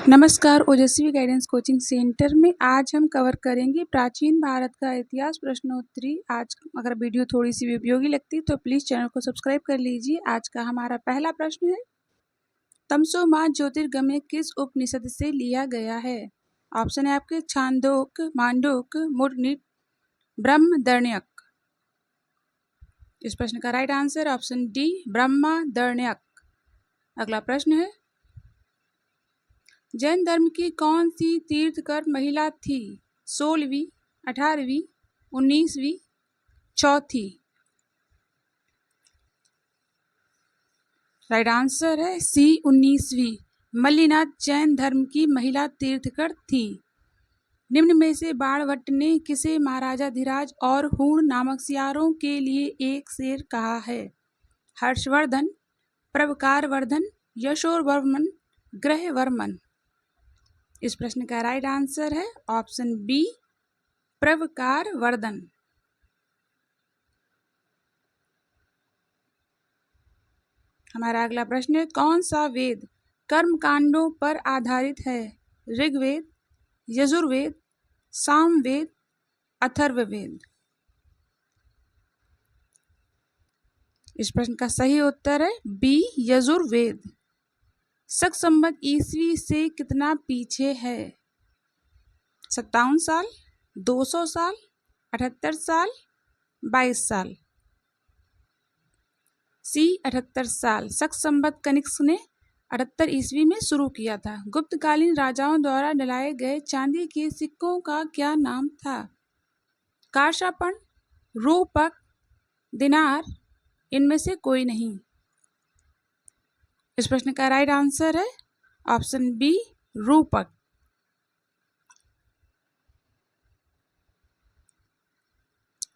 नमस्कार, ओजस्वी guidance coaching centre में आज हम कवर करेंगे प्राचीन भारत का इतिहास प्रश्नोत्तरी। आज अगर वीडियो थोड़ी सी उपयोगी लगती तो प्लीज़ चैनल को सब्सक्राइब कर लीजिए। आज का हमारा पहला प्रश्न है, तमसो मा ज्योतिर्गमय किस उपनिषद से लिया गया है? ऑप्शन है आपके छांदोग्य, मांडूक्य, मुनिट, ब्रह्मदर्ण्यक। इस प्रश्न का राइट आंसर ऑप्शन डी, ब्रह्मदर्ण्यक। अगला प्रश्न है, जैन धर्म की कौन सी तीर्थकर महिला थी? 16वीं, 18वीं, 19वीं, चौथी? राइट आंसर है सी, 19वीं। मल्लिनाथ जैन धर्म की महिला तीर्थकर थी। निम्न में से बाणभट्ट ने किसे महाराजा धीराज और हूण नामक सियारों के लिए एक शेर कहा है? हर्षवर्धन, प्रवकारवर्धन, यशोवर्मन, ग्रहवर्मन। इस प्रश्न का राइट आंसर है ऑप्शन बी, प्रवकारवर्धन। हमारा अगला प्रश्न है, कौन सा वेद कर्मकांडों पर आधारित है? ऋग्वेद, यजुर्वेद, सामवेद, अथर्ववेद। इस प्रश्न का सही उत्तर है बी, यजुर्वेद। शक संवत ईस्वी से कितना पीछे है? 57 साल, 200 साल, 78 साल, 22 साल? सी, 78 साल। शक संवत कनिष्क ने 78 ईस्वी में शुरू किया था। गुप्तकालीन राजाओं द्वारा डलाए गए चांदी के सिक्कों का क्या नाम था? काशापण, रूपक, दिनार, इनमें से कोई नहीं। इस प्रश्न का राइट आंसर है ऑप्शन बी, रूपक।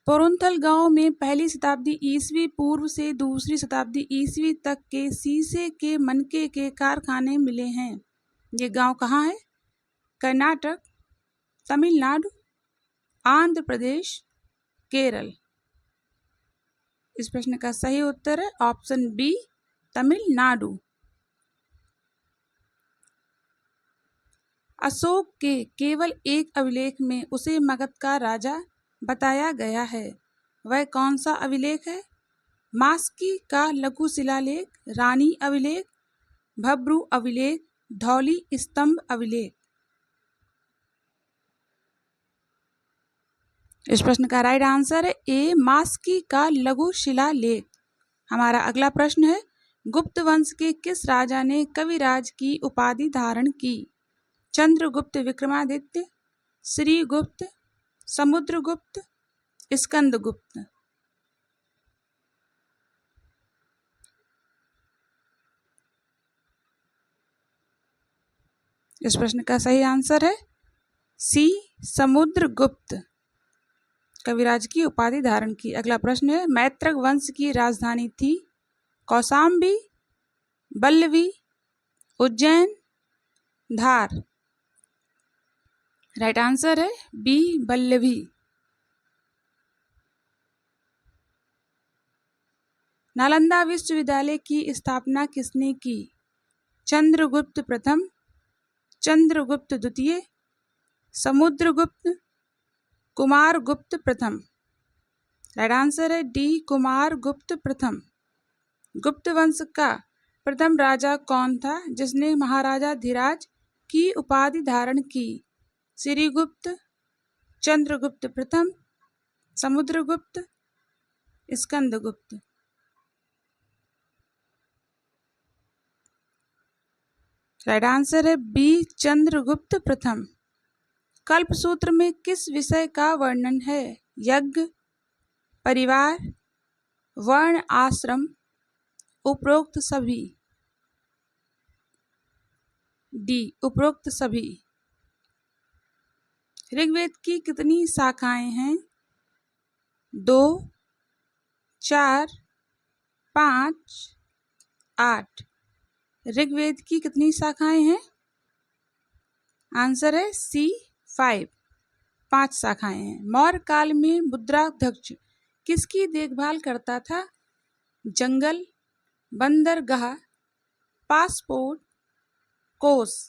पोरुंथल गांव में पहली शताब्दी ईस्वी पूर्व से दूसरी शताब्दी ईस्वी तक के शीशे के मनके के कारखाने मिले हैं। ये गांव कहाँ है? कर्नाटक, तमिलनाडु, आंध्र प्रदेश, केरल? इस प्रश्न का सही उत्तर है ऑप्शन बी, तमिलनाडु। अशोक के केवल एक अभिलेख में उसे मगध का राजा बताया गया है। वह कौन सा अभिलेख है? मास्की का लघु शिलालेख, रानी अभिलेख, भब्रू अभिलेख, धौली स्तंभ अभिलेख? इस प्रश्न का राइट आंसर है ए, मास्की का लघु शिलालेख। हमारा अगला प्रश्न है, गुप्त वंश के किस राजा ने कविराज की उपाधि धारण की? चंद्रगुप्त विक्रमादित्य, श्रीगुप्त, समुद्रगुप्त, स्कंदगुप्त? इस प्रश्न का सही आंसर है सी, समुद्रगुप्त। कविराज की उपाधि धारण की। अगला प्रश्न है, मैत्रक वंश की राजधानी थी? कौशाम्बी, बल्लवी, उज्जैन, धार? राइट आंसर है बी, बल्लवी। नालंदा विश्वविद्यालय की स्थापना किसने की? चंद्रगुप्त प्रथम, चंद्रगुप्त द्वितीय, समुद्रगुप्त, कुमारगुप्त प्रथम? राइट आंसर है डी, कुमारगुप्त प्रथम। गुप्त वंश का प्रथम राजा कौन था जिसने महाराजा धीराज की उपाधि धारण की? श्रीगुप्त, चंद्रगुप्त प्रथम, समुद्रगुप्त, स्कंदगुप्त? राइट आंसर है बी, चंद्रगुप्त प्रथम। कल्पसूत्र में किस विषय का वर्णन है? यज्ञ, परिवार, वर्ण आश्रम, उपरोक्त सभी? डी, उपरोक्त सभी। ऋग्वेद की कितनी शाखाएं हैं? 2, 4, 5, 8? ऋग्वेद की कितनी शाखाएं हैं? आंसर है सी, 5, 5 शाखाएं हैं। मौर्य काल में मुद्राध्यक्ष किसकी देखभाल करता था? जंगल, बंदरगाह, पासपोर्ट, कोष?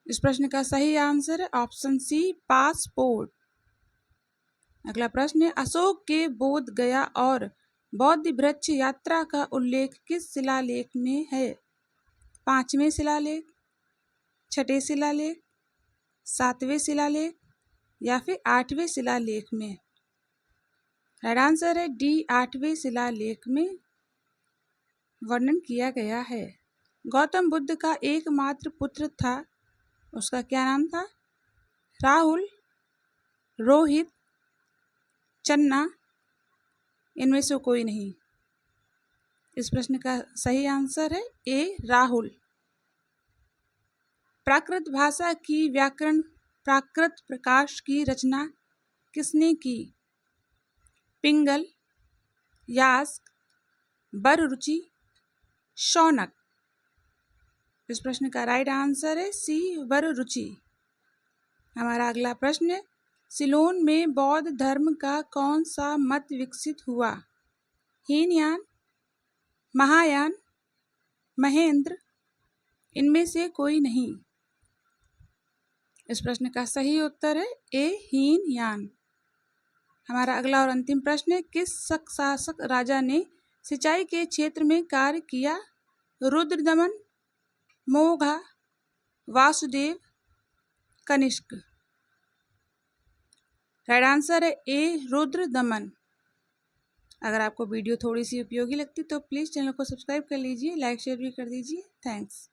इस प्रश्न का सही आंसर है ऑप्शन सी, पासपोर्ट। अगला प्रश्न है, अशोक के बोध गया और बौद्ध वृक्ष यात्रा का उल्लेख किस शिलालेख में है? 5वें शिलालेख, 6ठे शिलालेख, 7वें शिलालेख या फिर 8वें शिलालेख में? राइट आंसर है डी, 8वें शिलालेख में वर्णन किया गया है। गौतम बुद्ध का एकमात्र पुत्र था, उसका क्या नाम था? राहुल, रोहित, चन्ना, इनमें से कोई नहीं। इस प्रश्न का सही आंसर है ए, राहुल। प्राकृत भाषा की व्याकरण प्राकृत प्रकाश की रचना किसने की? पिंगल, यास्क, बररुचि, शौनक। इस प्रश्न का राइट आंसर है सी, बररुचि। हमारा अगला प्रश्न है, सिलोन में बौद्ध धर्म का कौन सा मत विकसित हुआ? हीनयान, महायान, महेंद्र, इनमें से कोई नहीं। इस प्रश्न का सही उत्तर है ए, हीनयान। हमारा अगला और अंतिम प्रश्न है, किस शासक राजा ने सिंचाई के क्षेत्र में कार्य किया? रुद्रदमन, मोघा, वासुदेव, कनिष्क। राइट आंसर है ए, रुद्रदमन। अगर आपको वीडियो थोड़ी सी उपयोगी लगती तो प्लीज़ चैनल को सब्सक्राइब कर लीजिए, लाइक शेयर भी कर दीजिए। थैंक्स।